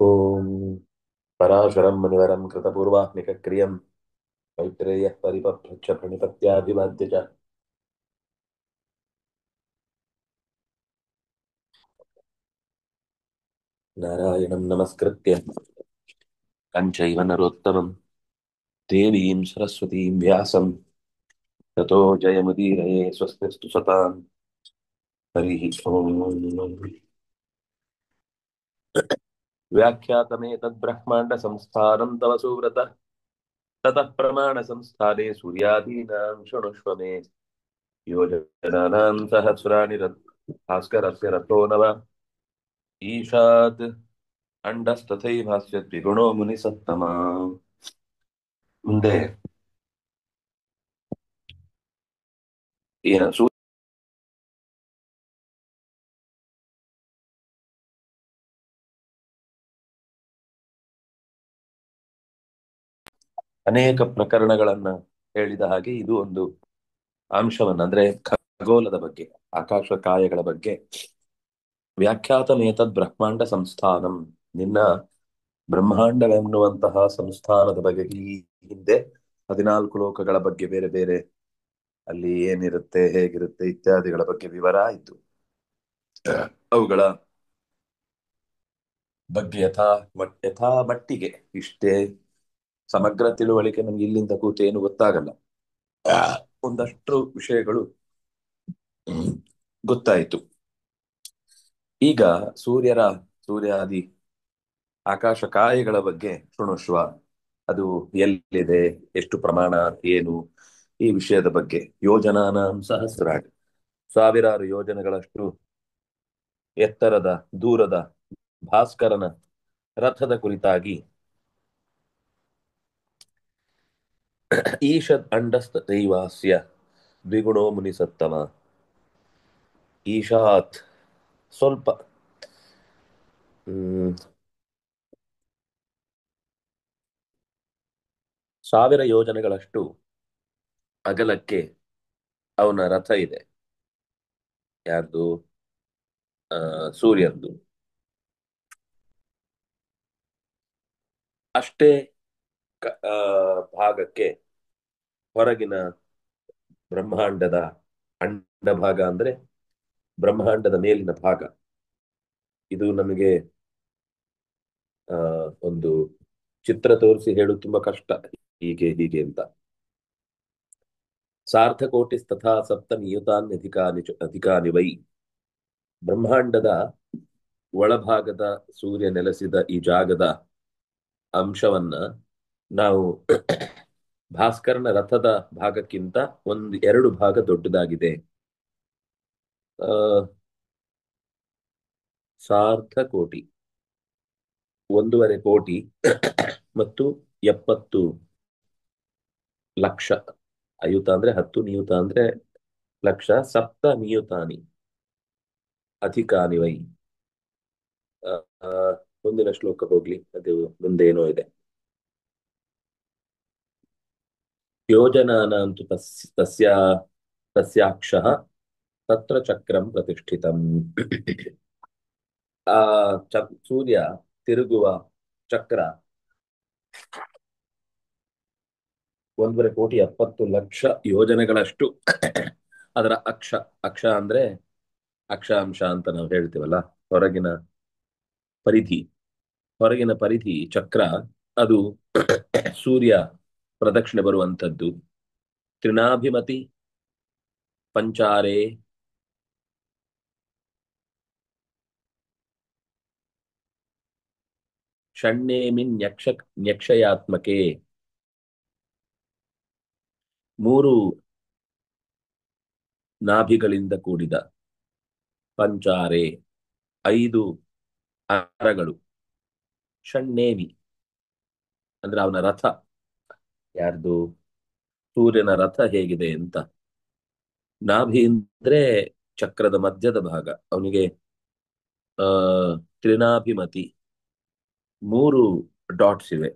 ॐ पराशरं मुनिवरं कृतपूर्वाह्निकक्रियं मैत्रेयः परिपप्रच्छ प्रणिपत्याभिवाद्य च नारायणं नमस्कृत्य कञ्चैव नरोत्तमं देवीं सरस्वतीं व्यासं ततो जयमुदीरये स्वस्तिस्तु सतां हरिः ॐ व्याख्यातमेतद्ब्रह्माण्डसंस्थानं तव सुव्रत ततः प्रमाणसंस्थाने सूर्यादीनां शृणुष्व मे योजनानां सहस्राणि भास्करस्य रथो नव ईशात् अंडस्तथैवास्य द्विगुणो मुनिसत्तमा ಮುಂದೆ ಏನು ಅನೇಕ ಪ್ರಕರಣಗಳನ್ನ ಹೇಳಿದ ಹಾಗೆ ಇದು ಒಂದು ಅಂಶವನ್ನ ಅಂದ್ರೆ ಖಗೋಲದ ಬಗ್ಗೆ ಆಕಾಶ ಕಾಯಗಳ ಬಗ್ಗೆ ವ್ಯಾಖ್ಯಾತಮೇತದ್ ಬ್ರಹ್ಮಾಂಡ ಸಂಸ್ಥಾನಂ ನಿನ್ನ ಬ್ರಹ್ಮಾಂಡವೆನ್ನುವಂತಹ ಸಂಸ್ಥಾನದ ಬಗ್ಗೆ ಈ ಹಿಂದೆ 14 ಲೋಕಗಳ ಬಗ್ಗೆ ಬೇರೆ ಬೇರೆ ಅಲ್ಲಿ ಏನಿರುತ್ತೆ ಹೇಗಿರುತ್ತೆ ಇತ್ಯಾದಿಗಳ ಬಗ್ಗೆ ವಿವರ ಆಯಿತು ಅವುಗಳ ಬಗ್ಗೆ ಯಥಾ ಮಟ್ಟಿಗೆ ಇಷ್ಟೇ ಸಮಗ್ರ ತಿಳುವಳಿಕೆ ನಮ್ಗೆ ಇಲ್ಲಿಂದ ಕೂತು ಏನು ಗೊತ್ತಾಗಲ್ಲ ಒಂದಷ್ಟು ವಿಷಯಗಳು ಗೊತ್ತಾಯಿತು ಈಗ ಸೂರ್ಯಾದಿ ಆಕಾಶ ಕಾಯಗಳ ಬಗ್ಗೆ ಶೃಣುಶ್ವ ಅದು ಎಲ್ಲಿದೆ ಎಷ್ಟು ಪ್ರಮಾಣ ಏನು ಈ ವಿಷಯದ ಬಗ್ಗೆ ಯೋಜನಾನಾಂ ಸಹಸ್ರಾಣಿ ಸಾವಿರಾರು ಯೋಜನೆಗಳಷ್ಟು ಎತ್ತರದ ದೂರದ ಭಾಸ್ಕರನ ರಥದ ಕುರಿತಾಗಿ ಈಶದ್ ಅಂಡಸ್ತೈವಾಸ್ಯ ದ್ವಿಗುಣೋ ಮುನಿಸತ್ತಮ ಈಶಾತ್ ಸ್ವಲ್ಪ ಹ್ಮ್ 1000 ಯೋಜನೆಗಳಷ್ಟು ಅಗಲಕ್ಕೆ ಅವನ ರಥ ಇದೆ ಯಾರ್ದು ಸೂರ್ಯಂದು ಅಷ್ಟೇ ಭಾಗಕ್ಕೆ ಹೊರಗಿನ ಬ್ರಹ್ಮಾಂಡದ ಅಂಡ ಭಾಗ ಅಂದ್ರೆ ಬ್ರಹ್ಮಾಂಡದ ಮೇಲಿನ ಭಾಗ ಇದು ನಮಗೆ ಒಂದು ಚಿತ್ರ ತೋರಿಸಿ ಹೇಳುದು ತುಂಬಾ ಕಷ್ಟ ಹೀಗೆ ಹೀಗೆ ಅಂತ ಸಾರ್ಥಕೋಟಿಸ್ತಥಾ ಸಪ್ತ ಅಧಿಕಾನಿ ವೈ ಬ್ರಹ್ಮಾಂಡದ ಒಳಭಾಗದ ಸೂರ್ಯ ನೆಲೆಸಿದ ಈ ಜಾಗದ ಅಂಶವನ್ನ ನಾವು ಭಾಸ್ಕರನ ರಥದ ಭಾಗಕ್ಕಿಂತ 2 ಭಾಗ ದೊಡ್ಡದಾಗಿದೆ ಆ ಸಾರ್ಥ ಕೋಟಿ 1.5 ಕೋಟಿ ಮತ್ತು 70 ಲಕ್ಷ ಅಯುತ ಅಂದ್ರೆ 10 ನಿಯುತ ಅಂದ್ರೆ ಲಕ್ಷ ಸಪ್ತ ನಿಯುತಾನಿ ಅಧಿಕಾನಿ ವೈ ಮುಂದಿನ ಶ್ಲೋಕ ಹೋಗ್ಲಿ ಅದು ಮುಂದೆ ಏನೋ ಇದೆ ಯೋಜನಾನಾಂತು ತಸ್ಯಾಕ್ಷಃ ತತ್ರ ಚಕ್ರಂ ಪ್ರತಿಷ್ಠಿತಂ ಆ ಸೂರ್ಯ ತಿರುಗುವ ಚಕ್ರ 1.5 ಕೋಟಿ 70 ಲಕ್ಷ ಯೋಜನೆಗಳಷ್ಟು ಅದರ ಅಕ್ಷ ಅಂದ್ರೆ ಅಕ್ಷಾಂಶ ಅಂತ ನಾವು ಹೇಳ್ತೀವಲ್ಲ ಹೊರಗಿನ ಪರಿಧಿ ಹೊರಗಿನ ಪರಿಧಿ ಚಕ್ರ ಅದು ಸೂರ್ಯ ಪ್ರದಕ್ಷಿಣೆ ಬರುವಂತದ್ದು ತ್ರಿನಾಭಿಮತಿ ಪಂಚಾರೆ ಷಣ್ಣೇಮಿನ್ ನ್ಯಕ್ಷಯಾತ್ಮಕೆ 3 ನಾಭಿಗಳಿಂದ ಕೂಡಿದ ಪಂಚಾರೆ 5 ಅರಗಳು ಷಣ್ಣೇಮಿ ಅಂದ್ರೆ ಅವನ ರಥ ಯಾರ್ದು ಸೂರ್ಯನ ರಥ ಹೇಗಿದೆ ಅಂತ ನಾಭಿ ಅಂದ್ರೆ ಚಕ್ರದ ಮಧ್ಯದ ಭಾಗ ಅವನಿಗೆ ಆ ತ್ರಿನಾಭಿಮತಿ 3 ಡಾಟ್ಸ್ ಇವೆ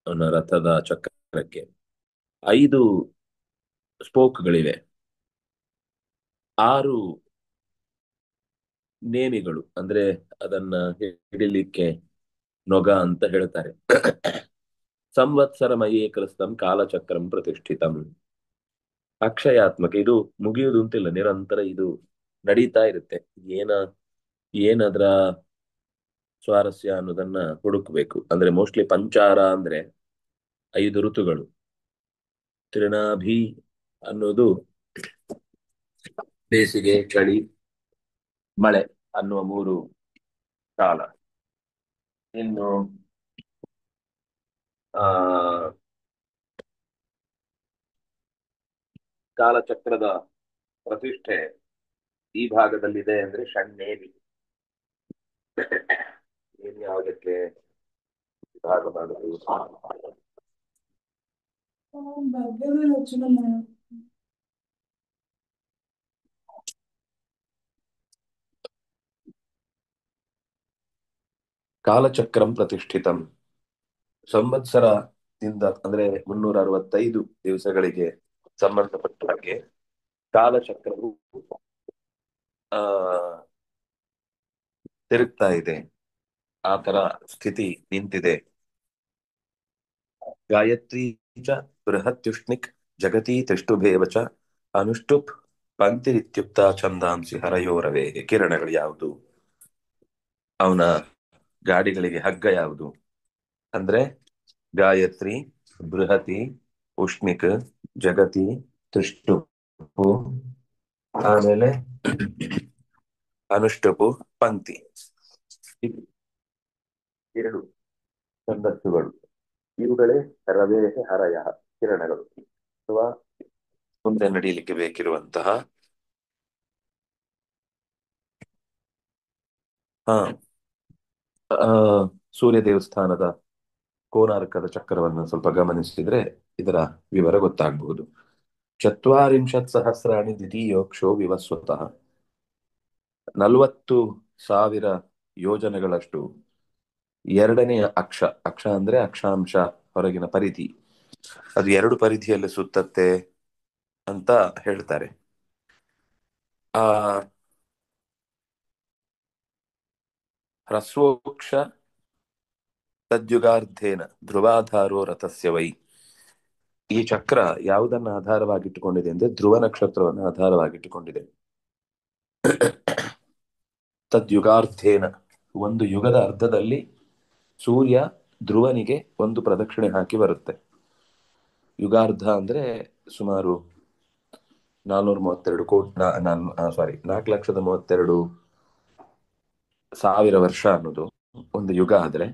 ಅವನ ರಥದ ಚಕ್ರಕ್ಕೆ 5 ಸ್ಪೋಕ್ಗಳಿವೆ 6 ನೇಮಿಗಳು ಅಂದ್ರೆ ಅದನ್ನ ಹಿಡಿಲಿಕ್ಕೆ ನೊಗ ಅಂತ ಹೇಳ್ತಾರೆ. ಸಂವತ್ಸರಮಯೇ ಕೃಸ್ತಂ ಕಾಲಚಕ್ರಂ ಪ್ರತಿಷ್ಠಿತಂ. ಅಕ್ಷಯಾತ್ಮಕ, ಇದು ಮುಗಿಯುವುದು ಅಂತಿಲ್ಲ, ನಿರಂತರ ಇದು ನಡೀತಾ ಇರುತ್ತೆ. ಏನ ಏನದ್ರ ಸ್ವಾರಸ್ಯ ಅನ್ನೋದನ್ನ ಹುಡುಕ್ಬೇಕು. ಅಂದ್ರೆ ಮೋಸ್ಟ್ಲಿ ಪಂಚಾರ ಅಂದ್ರೆ 5 ಋತುಗಳು. ತ್ರಿನಾಭಿ ಅನ್ನೋದು ಬೇಸಿಗೆ, ಚಳಿ, ಮಳೆ ಅನ್ನುವ 3 ಕಾಲ. ಇನ್ನು ಆ ಕಾಲಚಕ್ರದ ಪ್ರತಿಷ್ಠೆ ಈ ಭಾಗದಲ್ಲಿದೆ ಅಂದ್ರೆ ಷಣ್ಣೇರಿ. ಏನ್ ಯಾವುದಕ್ಕೆ ವಿಭಾಗ ಮಾಡುದು? ಕಾಲಚಕ್ರಂ ಪ್ರತಿಷ್ಠಿತಂ. ಸಂವತ್ಸರದಿಂದ ಅಂದ್ರೆ 365 ದಿವಸಗಳಿಗೆ ಸಂಬಂಧಪಟ್ಟ ಹಾಗೆ ಕಾಲಚಕ್ರವು ಆ ತಿರುಗ್ತಾ ಇದೆ. ಆ ತರ ಸ್ಥಿತಿ ನಿಂತಿದೆ. ಗಾಯತ್ರಿ ಚ ಬೃಹತ್ಯುಷ್ಣಿಕ್ ಜಗತಿ ತಿಷ್ಟುಭೇವ ಚ ಅನುಷ್ಟುಪ್ ಪಂಕ್ತಿರಿತ್ಯುಕ್ತ ಛಂದಾಂಸಿ ಹರಯೋರವೇ. ಕಿರಣಗಳು ಯಾವುದು? ಅವನ ಗಾಡಿಗಳಿಗೆ ಹಗ್ಗ ಯಾವುದು ಅಂದ್ರೆ ಗಾಯತ್ರಿ, ಬೃಹತಿ, ಉಷ್ಣಿಕ್, ಜಗತಿ, ತ್ರಿಷ್ಟುಪು, ಆಮೇಲೆ ಅನುಷ್ಟುಪು, ಪಂಕ್ತಿ. ಇವು 2 ಛಂದಸ್ಸುಗಳು. ಇವುಗಳೇ ರವೇ ಹರಯ, ಕಿರಣಗಳು, ಅಥವಾ ಮುಂದೆ ನಡೀಲಿಕ್ಕೆ ಬೇಕಿರುವಂತಹ ಹಾ ಆ, ಸೂರ್ಯ ದೇವಸ್ಥಾನದ ಕೋನಾರ್ಕದ ಚಕ್ರವನ್ನು ಸ್ವಲ್ಪ ಗಮನಿಸಿದ್ರೆ ಇದರ ವಿವರ ಗೊತ್ತಾಗಬಹುದು. 40,000 ದ್ವಿತೀಯೋಕ್ಷೋ ವಿವಸ್ವತಃ. 40,000 ಯೋಜನೆಗಳಷ್ಟು ಎರಡನೆಯ ಅಕ್ಷ. ಅಕ್ಷ ಅಂದ್ರೆ ಅಕ್ಷಾಂಶ, ಹೊರಗಿನ ಪರಿಧಿ. ಅದು 2 ಪರಿಧಿಯಲ್ಲಿ ಸುತ್ತತ್ತೆ ಅಂತ ಹೇಳ್ತಾರೆ. ಆ ಹ್ರಸ್ವೋಕ್ಷ ತದ್ಯುಗಾರ್ಧೇನ ಧ್ರುವಾಧಾರೋ ರಥಸ್ಯ ವೈ. ಈ ಚಕ್ರ ಯಾವುದನ್ನ ಆಧಾರವಾಗಿಟ್ಟುಕೊಂಡಿದೆ ಅಂದ್ರೆ ಧ್ರುವ ನಕ್ಷತ್ರವನ್ನು ಆಧಾರವಾಗಿಟ್ಟುಕೊಂಡಿದೆ. ತದ್ಯುಗಾರ್ಧೇನ, ಒಂದು ಯುಗದ ಅರ್ಧದಲ್ಲಿ ಸೂರ್ಯ ಧ್ರುವನಿಗೆ ಒಂದು ಪ್ರದಕ್ಷಿಣೆ ಹಾಕಿ ಬರುತ್ತೆ. ಯುಗಾರ್ಧ ಅಂದ್ರೆ ಸುಮಾರು 432 ಕೋಟಿ, ಸಾರಿ 4,32,000 ವರ್ಷ ಅನ್ನೋದು ಒಂದು ಯುಗ ಆದ್ರೆ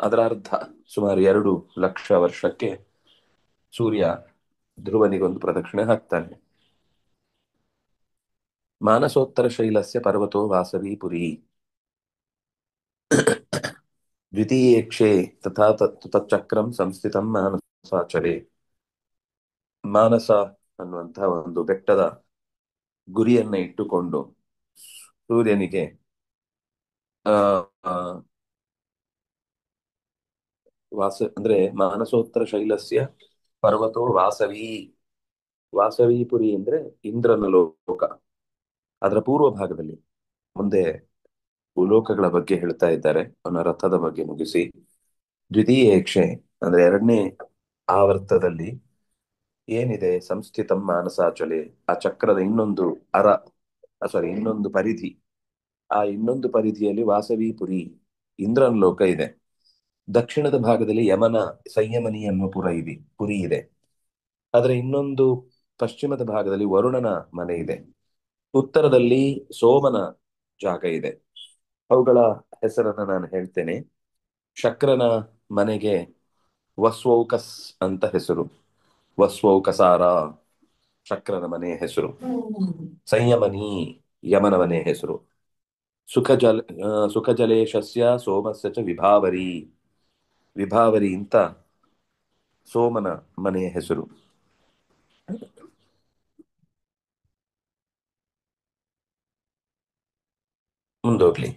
ಅದರ ಅರ್ಧ ಸುಮಾರು 2 ಲಕ್ಷ ವರ್ಷಕ್ಕೆ ಸೂರ್ಯ ಧ್ರುವನಿಗೊಂದು ಪ್ರದಕ್ಷಿಣೆ ಹಾಕ್ತಾನೆ. ಮಾನಸೋತ್ತರ ಶೈಲಸ್ಯ ಪರ್ವತೋ ವಾಸವಿ ಪುರಿ. ದ್ವಿತೀಯೇಕ್ಷೇ ತಥಾ ತಚ್ಚಕ್ರಂ ಸಂಸ್ಥಿತಂ ಮಾನಸಾಚರೆ. ಮಾನಸ ಅನ್ನುವಂತಹ ಒಂದು ಬೆಟ್ಟದ ಗುರಿಯನ್ನ ಇಟ್ಟುಕೊಂಡು ಸೂರ್ಯನಿಗೆ ಆ ಆ, ಅಂದ್ರೆ ಮಾನಸೋತ್ತರ ಶೈಲಸ್ಯ ಪರ್ವತೋ ವಾಸವಿ. ವಾಸವಿಪುರಿ ಅಂದ್ರೆ ಇಂದ್ರನ ಲೋಕ. ಅದರ ಪೂರ್ವ ಭಾಗದಲ್ಲಿ ಮುಂದೆ ಭೂಲೋಕಗಳ ಬಗ್ಗೆ ಹೇಳ್ತಾ ಇದ್ದಾರೆ. ಅವನ ರಥದ ಬಗ್ಗೆ ಮುಗಿಸಿ ದ್ವಿತೀಯೇಕ್ಷೆ ಅಂದ್ರೆ 2ನೇ ಆವರ್ತದಲ್ಲಿ ಏನಿದೆ ಸಂಸ್ಥಿತಂ ಮಾನಸಾಚಲೆ, ಆ ಚಕ್ರದ ಇನ್ನೊಂದು ಅರ, ಇನ್ನೊಂದು ಪರಿಧಿ. ಆ ಇನ್ನೊಂದು ಪರಿಧಿಯಲ್ಲಿ ವಾಸವಿಪುರಿ, ಇಂದ್ರನ ಲೋಕ ಇದೆ. ದಕ್ಷಿಣದ ಭಾಗದಲ್ಲಿ ಯಮನ ಸಂಯಮನಿ ಅನ್ನುವ ಪುರಿ ಇದೆ. ಅದರ ಇನ್ನೊಂದು ಪಶ್ಚಿಮದ ಭಾಗದಲ್ಲಿ ವರುಣನ ಮನೆ ಇದೆ. ಉತ್ತರದಲ್ಲಿ ಸೋಮನ ಜಾಗ ಇದೆ. ಅವುಗಳ ಹೆಸರನ್ನ ನಾನು ಹೇಳ್ತೇನೆ. ಶಕ್ರನ ಮನೆಗೆ ವಸ್ವೌಕಸ್ ಅಂತ ಹೆಸರು. ವಸ್ವೌಕಸಾರ ಶಕ್ರನ ಮನೆಯ ಹೆಸರು. ಸಂಯಮನಿ ಯಮನ ಮನೆಯ ಹೆಸರು. ಸುಖಜಲ ಸುಖಜಲೇಶಸ್ಯ ಸೋಮಸ್ಯ ಚ ವಿಭಾವರಿ. ವಿಭಾವರಿ ಅಂತ ಸೋಮನ ಮನೆಯ ಹೆಸರು. ಮುಂದೋಗ್ಲಿ.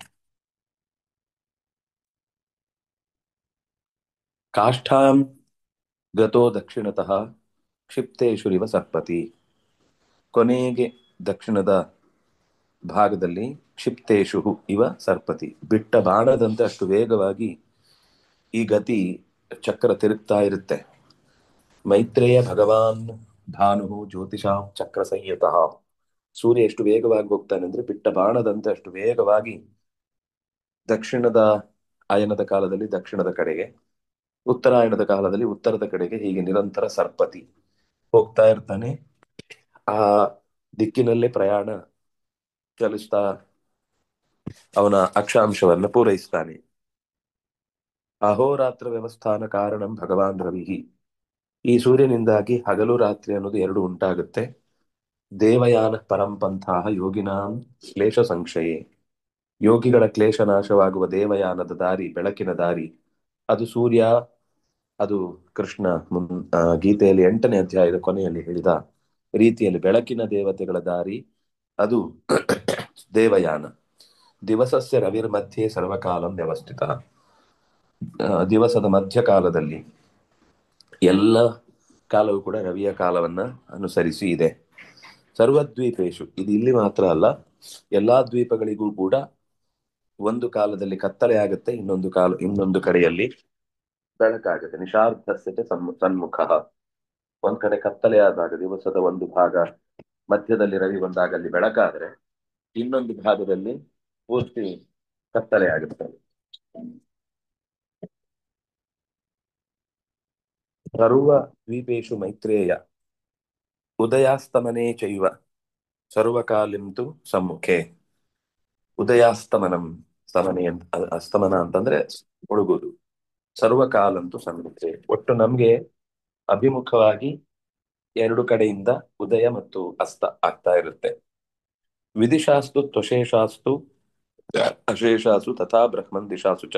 ಕಾಷ್ಠಾಂ ಗತೋ ದಕ್ಷಿಣತಃ ಕ್ಷಿಪ್ತೇಶುರಿವ ಸರ್ಪತಿ. ಕೊನೆಗೆ ದಕ್ಷಿಣದ ಭಾಗದಲ್ಲಿ ಕ್ಷಿಪ್ತೇಶು ಇವ ಸರ್ಪತಿ, ಬಿಟ್ಟ ಬಾಣದಂತೆ ಅಷ್ಟು ವೇಗವಾಗಿ ಈ ಗತಿ ಚಕ್ರ ತಿರುಗ್ತಾ ಇರುತ್ತೆ. ಮೈತ್ರೇಯ ಭಗವಾನ್ ಭಾನು ಜ್ಯೋತಿಷಾಂ ಚಕ್ರ ಸಂಯುತಃ. ಸೂರ್ಯ ಎಷ್ಟು ವೇಗವಾಗಿ ಹೋಗ್ತಾನೆ ಅಂದ್ರೆ ಬಿಟ್ಟ ಬಾಣದಂತೆ ಅಷ್ಟು ವೇಗವಾಗಿ ದಕ್ಷಿಣದ ಅಯನದ ಕಾಲದಲ್ಲಿ ದಕ್ಷಿಣದ ಕಡೆಗೆ, ಉತ್ತರಾಯಣದ ಕಾಲದಲ್ಲಿ ಉತ್ತರದ ಕಡೆಗೆ, ಹೀಗೆ ನಿರಂತರ ಸರ್ಪತಿ ಹೋಗ್ತಾ ಇರ್ತಾನೆ. ಆ ದಿಕ್ಕಿನಲ್ಲೇ ಪ್ರಯಾಣ ಚಲಿಸ್ತಾ ಅವನ ಅಕ್ಷಾಂಶವನ್ನು ಪೂರೈಸ್ತಾನೆ. ಅಹೋರಾತ್ರ ವ್ಯವಸ್ಥಾನ ಕಾರಣಂ ಭಗವಾನ್ ರವಿ. ಈ ಸೂರ್ಯನಿಂದಾಗಿ ಹಗಲು ರಾತ್ರಿ ಅನ್ನೋದು ಎರಡು ಉಂಟಾಗುತ್ತೆ. ದೇವಯಾನ ಪರಂಪಂಥಾಹ ಯೋಗಿನಾಂ ಕ್ಲೇಶ ಸಂಕ್ಷಯೇ. ಯೋಗಿಗಳ ಕ್ಲೇಶ ನಾಶವಾಗುವ ದೇವಯಾನದ ದಾರಿ, ಬೆಳಕಿನ ದಾರಿ, ಅದು ಸೂರ್ಯ. ಅದು ಕೃಷ್ಣ ಗೀತೆಯಲ್ಲಿ 8ನೇ ಅಧ್ಯಾಯದ ಕೊನೆಯಲ್ಲಿ ಹೇಳಿದ ರೀತಿಯಲ್ಲಿ ಬೆಳಕಿನ ದೇವತೆಗಳ ದಾರಿ ಅದು ದೇವಯಾನ. ದಿವಸಸ್ಯ ರವಿರ್ಮಧ್ಯೆ ಸರ್ವಕಾಲಂ ವ್ಯವಸ್ಥಿತ. ದಿವಸದ ಮಧ್ಯಕಾಲದಲ್ಲಿ ಎಲ್ಲ ಕಾಲವು ಕೂಡ ರವಿಯ ಕಾಲವನ್ನ ಅನುಸರಿಸಿ ಇದೆ. ಸರ್ವದ್ವೀಪೇಶು, ಇದು ಇಲ್ಲಿ ಮಾತ್ರ ಅಲ್ಲ, ಎಲ್ಲಾ ದ್ವೀಪಗಳಿಗೂ ಕೂಡ ಒಂದು ಕಾಲದಲ್ಲಿ ಕತ್ತಲೆ ಆಗುತ್ತೆ, ಇನ್ನೊಂದು ಕಡೆಯಲ್ಲಿ ಬೆಳಕಾಗುತ್ತೆ. ನಿಷಾರ್ಧಸ್ಯ ಸನ್ಮುಖ. ಒಂದ್ ಕಡೆ ಕತ್ತಲೆ ಆದಾಗ ದಿವಸದ ಒಂದು ಭಾಗ ಮಧ್ಯದಲ್ಲಿ ರವಿ ಬಂದಾಗ ಅಲ್ಲಿ ಬೆಳಕಾದ್ರೆ, ಇನ್ನೊಂದು ಭಾಗದಲ್ಲಿ ಪೂರ್ತಿ ಕತ್ತಲೆ ಆಗುತ್ತೆ. ಸರ್ವ ದ್ವೀಪೇಶು ಮೈತ್ರೇಯ ಉದಯಾಸ್ತಮನೆ ಚೈವ ಸರ್ವಕಾಲಿಂತು ಸಮ್ಮುಖೆ. ಉದಯಾಸ್ತಮನಂ, ಸ್ತಮನೆ ಅಂತ, ಅಸ್ತಮನ ಅಂತಂದ್ರೆ ಮುಳುಗುದು, ಸರ್ವಕಾಲಂತು ಸಮ್ಮುಖೆ. ಒಟ್ಟು ನಮ್ಗೆ ಅಭಿಮುಖವಾಗಿ ಎರಡು ಕಡೆಯಿಂದ ಉದಯ ಮತ್ತು ಅಸ್ತ ಆಗ್ತಾ ಇರುತ್ತೆ. ವಿದಿಶಾಸ್ತು ತ್ವಶೇಷಾಸ್ತು ಅಶೇಷಾಸು ತಥಾ ಬ್ರಹ್ಮನ್ ದಿಶಾಸು ಚ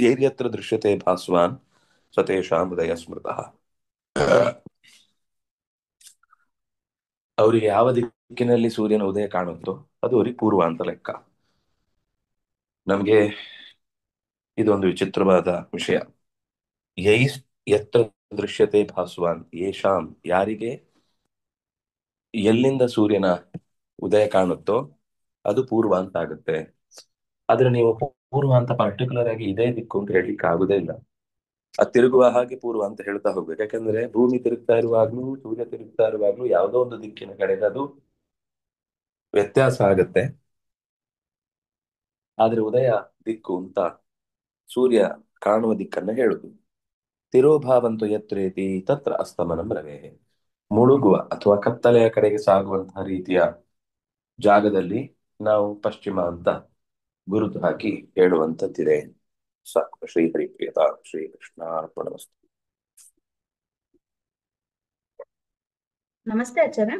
ಏರ್ಯತ್ರ ದೃಶ್ಯತೆ ಭಾಸ್ವಾನ್ ಸತೇಷಾಂ ಉದಯ ಸ್ಮೃತಃ. ಅವರಿಗೆ ಯಾವ ದಿಕ್ಕಿನಲ್ಲಿ ಸೂರ್ಯನ ಉದಯ ಕಾಣುತ್ತೋ ಅದು ಅವರಿಗೆ ಪೂರ್ವ ಅಂತ ಲೆಕ್ಕ. ನಮ್ಗೆ ಇದೊಂದು ವಿಚಿತ್ರವಾದ ವಿಷಯ. ಯತ್ರ ದೃಶ್ಯತೆ ಭಾಸ್ವಾನ್, ಯೇಷಾಂ, ಯಾರಿಗೆ ಎಲ್ಲಿಂದ ಸೂರ್ಯನ ಉದಯ ಕಾಣುತ್ತೋ ಅದು ಪೂರ್ವ ಅಂತ ಆಗುತ್ತೆ. ಆದ್ರೆ ನೀವು ಪೂರ್ವ ಅಂತ ಪರ್ಟಿಕ್ಯುಲರ್ ಆಗಿ ಇದೇ ದಿಕ್ಕು ಅಂತ ಹೇಳಲಿಕ್ಕೆ ಆಗುದೇ ಇಲ್ಲ. ಅದು ತಿರುಗುವ ಹಾಗೆ ಪೂರ್ವ ಅಂತ ಹೇಳ್ತಾ ಹೋಗ್ಬೇಕು. ಯಾಕಂದ್ರೆ ಭೂಮಿ ತಿರುಗ್ತಾ ಇರುವಾಗ್ಲೂ ಸೂರ್ಯ ತಿರುಗ್ತಾ ಇರುವಾಗ್ಲೂ ಯಾವುದೋ ಒಂದು ದಿಕ್ಕಿನ ಕಡೆಗೆ ಅದು ವ್ಯತ್ಯಾಸ ಆಗುತ್ತೆ. ಆದ್ರೆ ಉದಯ ದಿಕ್ಕು ಅಂತ ಸೂರ್ಯ ಕಾಣುವ ದಿಕ್ಕನ್ನ ಹೇಳುದು. ತಿರೋಭಾವಂತು ಯತ್ರೇತಿ ತತ್ರ ಅಸ್ತಮನಂ ರವೇಹೆ. ಮುಳುಗುವ ಅಥವಾ ಕತ್ತಲೆಯ ಕಡೆಗೆ ಸಾಗುವಂತಹ ರೀತಿಯ ಜಾಗದಲ್ಲಿ ನಾವು ಪಶ್ಚಿಮ ಅಂತ ಗುರುತು ಹಾಕಿ ಹೇಳುವಂತದ್ದಿದೆ. ಸಾಕು. ಶ್ರೀಹರಿಪ್ರಿಯತಾ ಶ್ರೀಕೃಷ್ಣಾರ್ಪಣಮಸ್ತು. ನಮಸ್ತೆ ಆಚಾರ್ಯ.